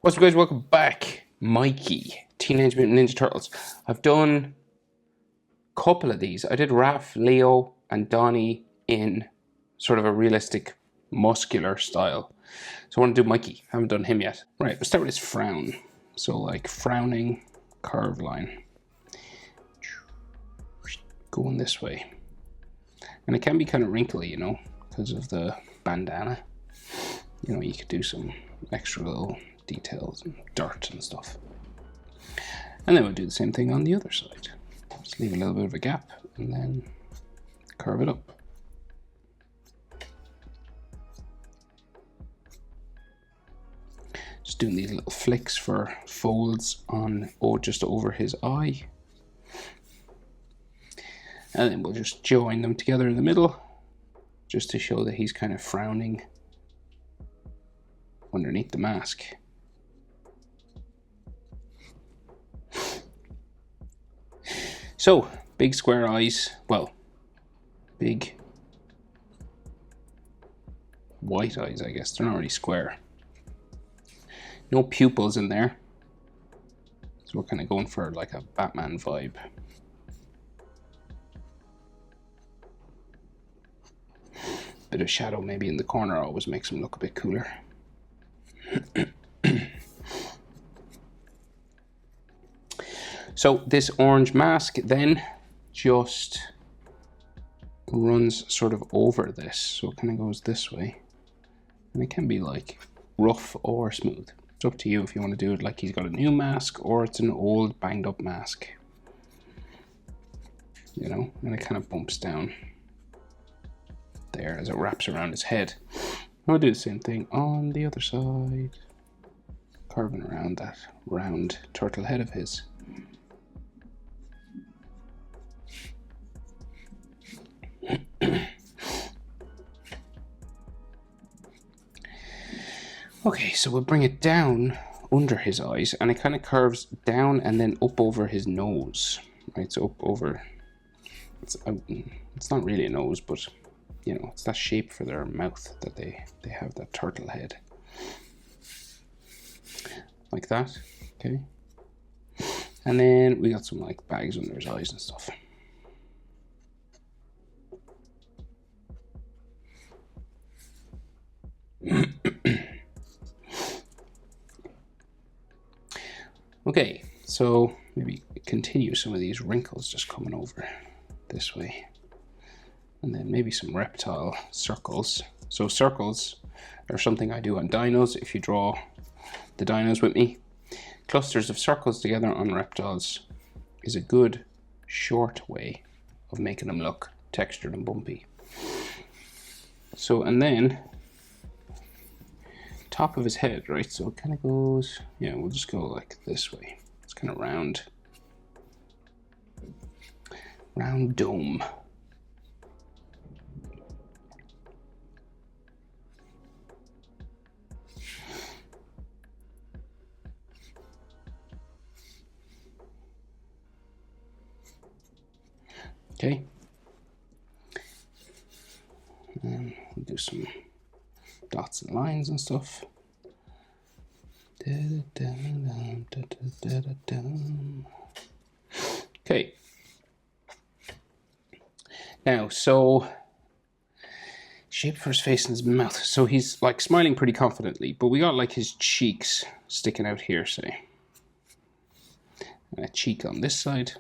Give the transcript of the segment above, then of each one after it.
What's up, guys? Welcome back. Mikey, Teenage Mutant Ninja Turtles. I've done a couple of these. I did Raph, Leo, and Donnie in sort of a realistic, muscular style. So I want to do Mikey. I haven't done him yet. Right, let's start with his frown. So like frowning curved line. Going this way. And it can be kind of wrinkly, you know, because of the bandana. You know, you could do some extra little details and dirt and stuff. And then we'll do the same thing on the other side. Just leave a little bit of a gap and then curve it up. Just doing these little flicks for folds on just over his eye. And then we'll just join them together in the middle just to show that he's kind of frowning underneath the mask. So, big square eyes, well, big white eyes, I guess. They're not really square. No pupils in there. So we're kind of going for like a Batman vibe. Bit of shadow maybe in the corner always makes him look a bit cooler. So this orange mask then just runs sort of over this. So it kind of goes this way. And it can be like rough or smooth. It's up to you if you want to do it like he's got a new mask or it's an old banged up mask. You know, and it kind of bumps down there as it wraps around his head. I'll do the same thing on the other side. Carving around that round turtle head of his. Okay, so we'll bring it down under his eyes and it kind of curves down and then up over his nose. Right, so up over, it's not really a nose, but you know, it's that shape for their mouth that they have, that turtle head. Like that, okay? And then we got some like bags under his eyes and stuff. Okay, so maybe continue some of these wrinkles just coming over this way. And then maybe some reptile circles. So circles are something I do on dinos. If you draw the dinos with me, clusters of circles together on reptiles is a good short way of making them look textured and bumpy. So, and then top of his head, right? So it kind of goes, yeah, we'll just go like this way. It's kind of round dome. Okay. And we'll do some dots and lines and stuff. Okay. Now, so shape for his face and his mouth. So he's like smiling pretty confidently, but we got like his cheeks sticking out here, say. And a cheek on this side.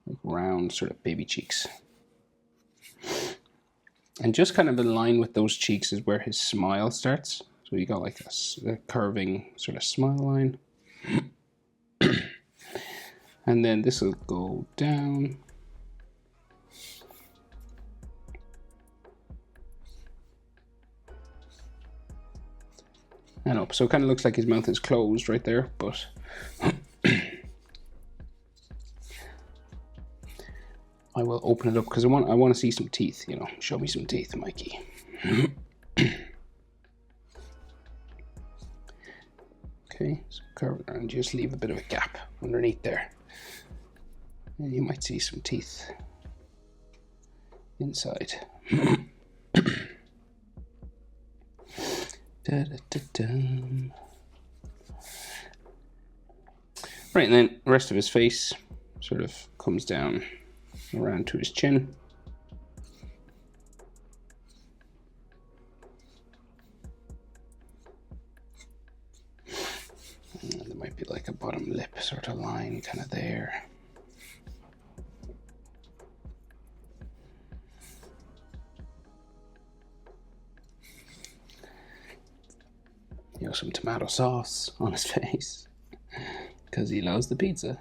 Like round sort of baby cheeks. And just kind of in line with those cheeks is where his smile starts. So you got like a curving sort of smile line. And then this will go down. And up. So it kind of looks like his mouth is closed right there, but I will open it up because I want to see some teeth, you know. Show me some teeth, Mikey. Okay, so curve it around, just leave a bit of a gap underneath there. And you might see some teeth inside. Da-da-da-dum. Right, and then the rest of his face sort of comes down around to his chin. And there might be like a bottom lip sort of line kind of there. You know, some tomato sauce on his face because he loves the pizza.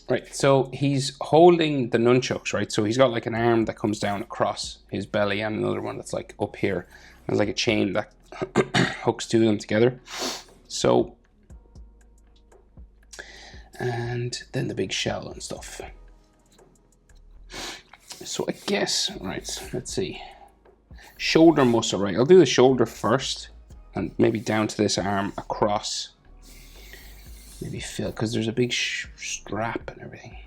Right, so he's holding the nunchucks, right? So he's got like an arm that comes down across his belly and another one that's like up here. There's like a chain that hooks two of them together. So, and then the big shell and stuff. So I guess, right, let's see. Shoulder muscle, right? I'll do the shoulder first and maybe down to this arm across. Maybe fill, because there's a big strap and everything.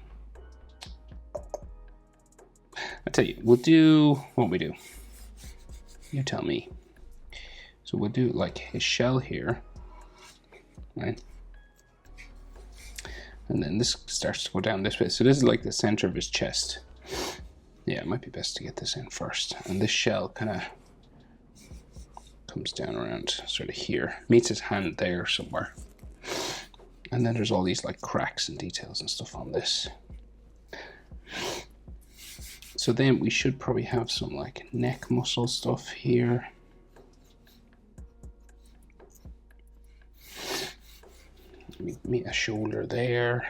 I tell you, we'll do what we do. You tell me. So we'll do like his shell here, right? And then this starts to go down this way. So this is like the center of his chest. Yeah, it might be best to get this in first. And this shell kind of comes down around sort of here, meets his hand there somewhere. And then there's all these like cracks and details and stuff on this. So then we should probably have some like neck muscle stuff here. Meet a shoulder there.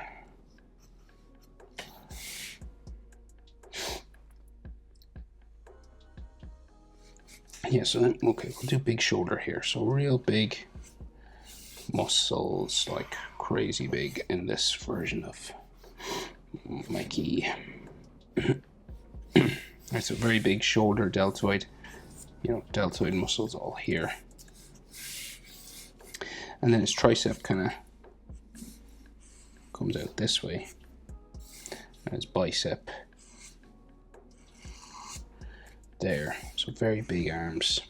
Yeah, so then, okay, we'll do big shoulder here. So real big muscles, like crazy big in this version of Mikey. That's a very big shoulder deltoid, you know, deltoid muscles all here. And then his tricep kind of comes out this way. And his bicep there. So very big arms.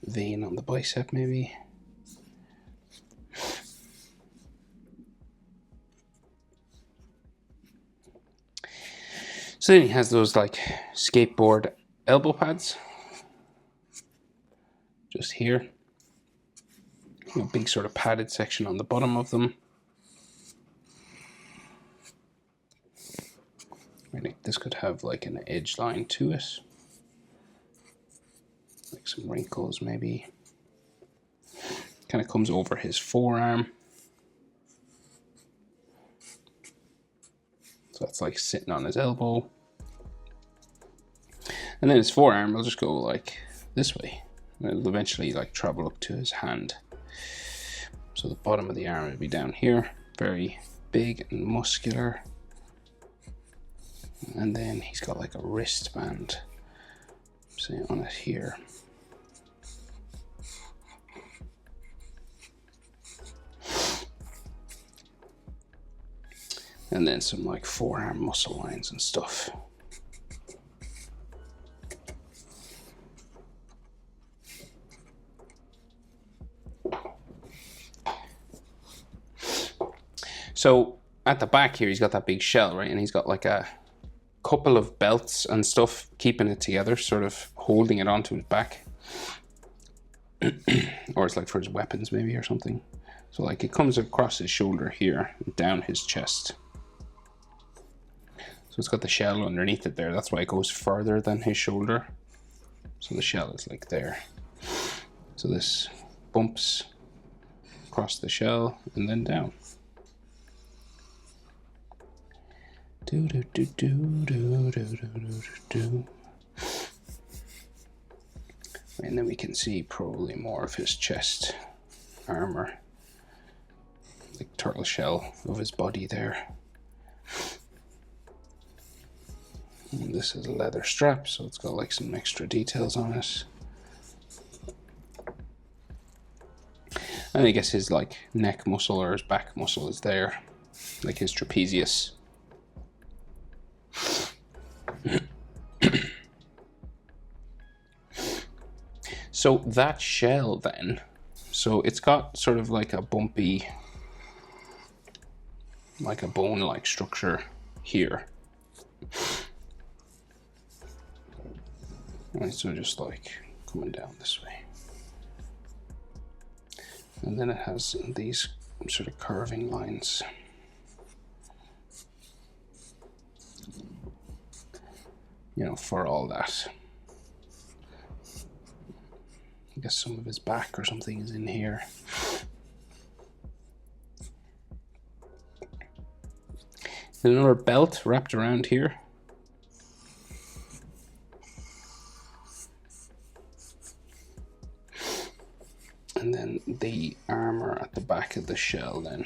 Vein on the bicep maybe. So then he has those like skateboard elbow pads just here. You know, big sort of padded section on the bottom of them. Really, this could have like an edge line to it. Like some wrinkles maybe. Kind of comes over his forearm. So that's like sitting on his elbow. And then his forearm will just go like this way. And it'll eventually like travel up to his hand. So the bottom of the arm will be down here. Very big and muscular. And then he's got like a wristband, say, on it here. And then some like forearm muscle lines and stuff. So at the back here, he's got that big shell, right? And he's got like a couple of belts and stuff keeping it together, sort of holding it onto his back. Or it's like for his weapons maybe or something. So like it comes across his shoulder here, down his chest. So it's got the shell underneath it there. That's why it goes further than his shoulder. So the shell is like there. So this bumps across the shell and then down. Do do do do do do do do do. And then we can see probably more of his chest armor, like turtle shell of his body there. And this is a leather strap, so it's got like some extra details on it. And I guess his like neck muscle or his back muscle is there, like his trapezius. So that shell then, so it's got sort of like a bumpy, like a bone-like structure here. Right, so just like coming down this way. And then it has these sort of curving lines. You know, for all that. I guess some of his back or something is in here. There's another belt wrapped around here. And then the armor at the back of the shell then.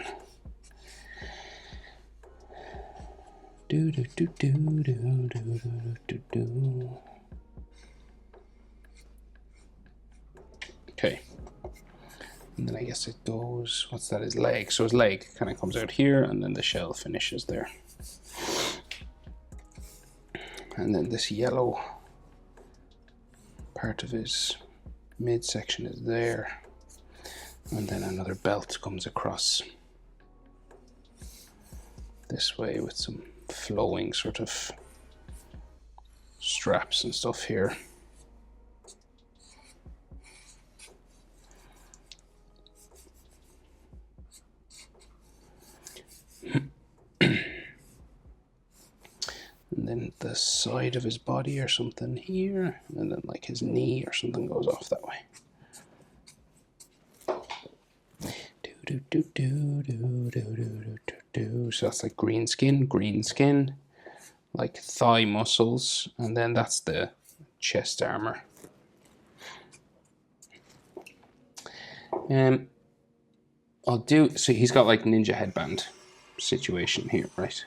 Do do do do do do do do do. Okay. And then I guess it goes, what's that, his leg? So his leg kind of comes out here and then the shell finishes there. And then this yellow part of his midsection is there. And then another belt comes across this way with some flowing sort of straps and stuff here. And then the side of his body or something here, and then like his knee or something goes off that way. Do do do do do do do do do. So that's like green skin, like thigh muscles, and then that's the chest armor. I'll do, so he's got like ninja headband situation here, right?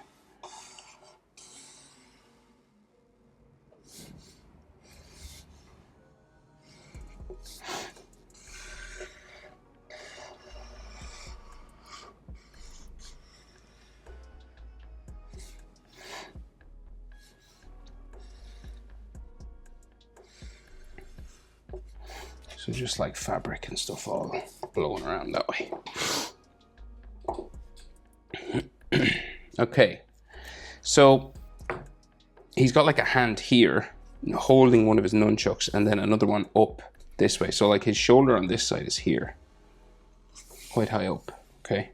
So just like fabric and stuff all blowing around that way. Okay, so he's got like a hand here holding one of his nunchucks and then another one up this way. So like his shoulder on this side is here, quite high up, okay?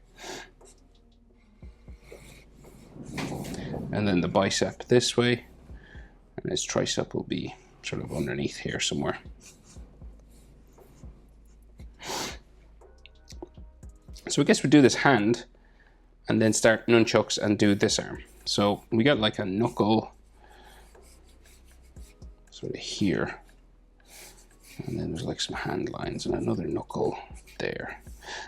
And then the bicep this way, and his tricep will be sort of underneath here somewhere. So I guess we do this hand and then start nunchucks and do this arm. So we got like a knuckle sort of here. And then there's like some hand lines and another knuckle there.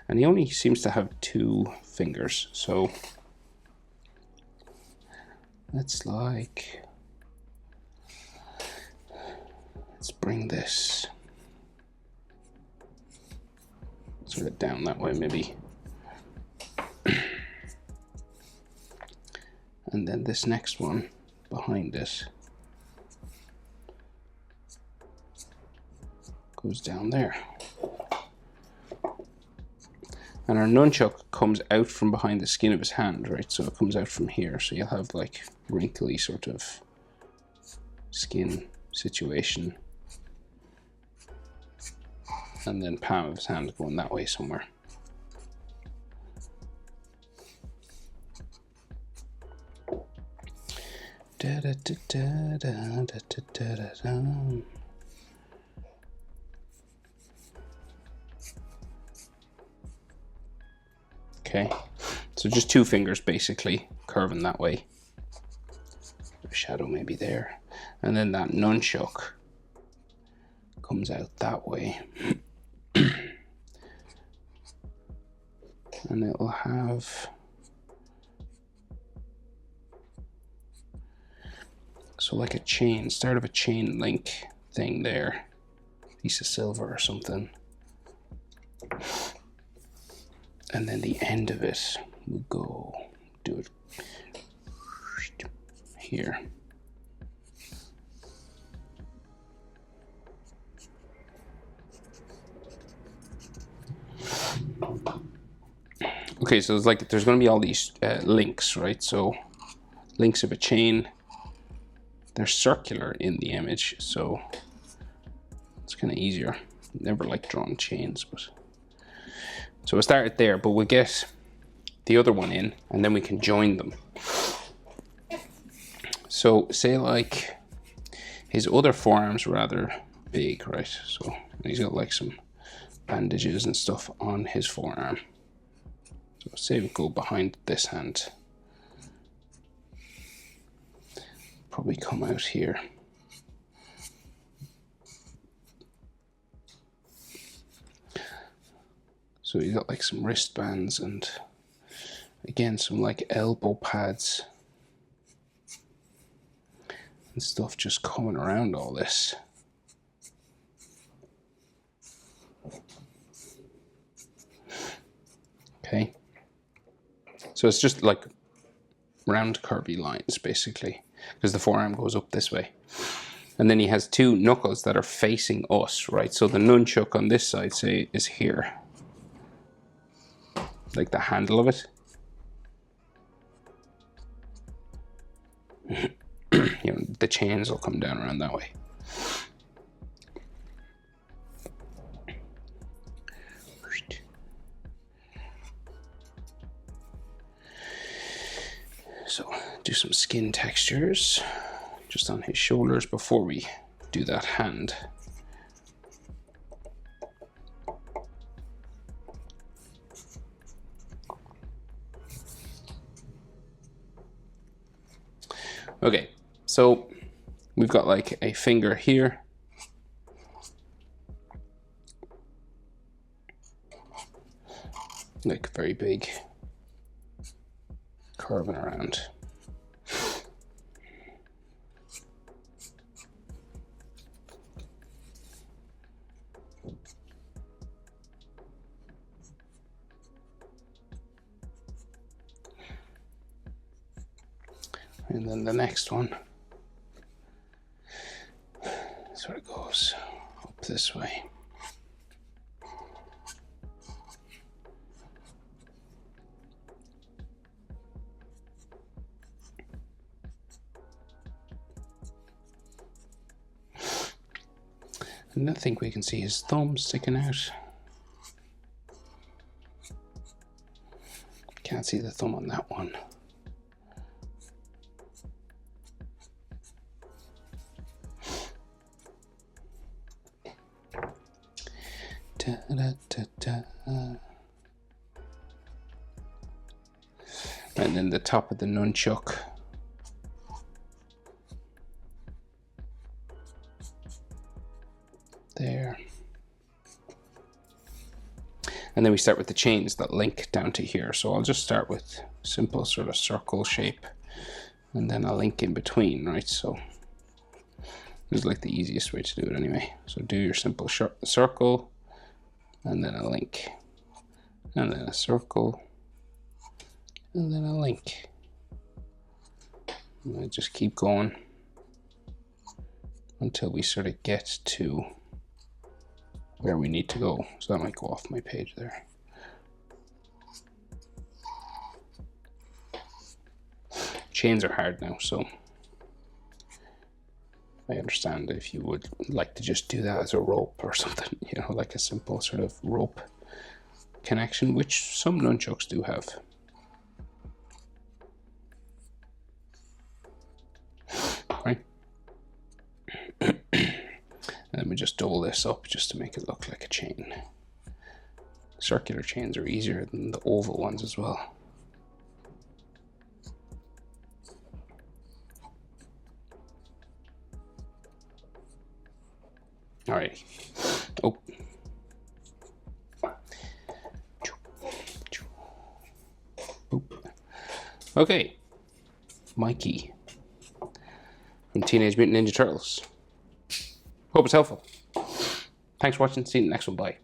And he only seems to have 2 fingers. So let's bring this sort of down that way maybe. And then this next one behind it goes down there. And our nunchuck comes out from behind the skin of his hand, right? So it comes out from here. So you'll have like wrinkly sort of skin situation. And then palm of his hand going that way somewhere. Da, da, da, da, da, da, da, da, da. Okay, so just 2 fingers basically curving that way. A shadow maybe there. And then that nunchuck comes out that way. And it'll have, so like a chain, start of a chain link thing there. Piece of silver or something. And then the end of it, we'll go do it here. Okay, so it's like there's going to be all these links, right? So links of a chain, they're circular in the image, so it's kind of easier. Never like drawing chains, but so we'll start it there, but we'll get the other one in and then we can join them. So say like his other forearm's rather big, right? So he's got like some bandages and stuff on his forearm. So say we go behind this hand. Probably come out here. So you got like some wristbands and again some like elbow pads and stuff just coming around all this. Okay. So it's just like round curvy lines basically, because the forearm goes up this way. And then he has two knuckles that are facing us, right? So the nunchuck on this side, say, is here. Like the handle of it. You know, the chains will come down around that way. So do some skin textures just on his shoulders before we do that hand. Okay, so we've got like a finger here. Like very big, curving around. And then the next one sort of goes up this way. And I think we can see his thumb sticking out. Can't see the thumb on that one. Da, da, da, da. And then the top of the nunchuck. There. And then we start with the chains that link down to here. So I'll just start with simple sort of circle shape and then a link in between, right? So this is like the easiest way to do it anyway. So do your simple circle and then a link and then a circle and then a link. And I just keep going until we sort of get to where we need to go. So that might go off my page there. Chains are hard now, so I understand if you would like to just do that as a rope or something, you know, like a simple sort of rope connection, which some nunchucks do have. Right? And then we just double this up just to make it look like a chain. Circular chains are easier than the oval ones as well. All right. Oh. Okay. Mikey from Teenage Mutant Ninja Turtles. Hope it's helpful. Thanks for watching. See you in the next one. Bye.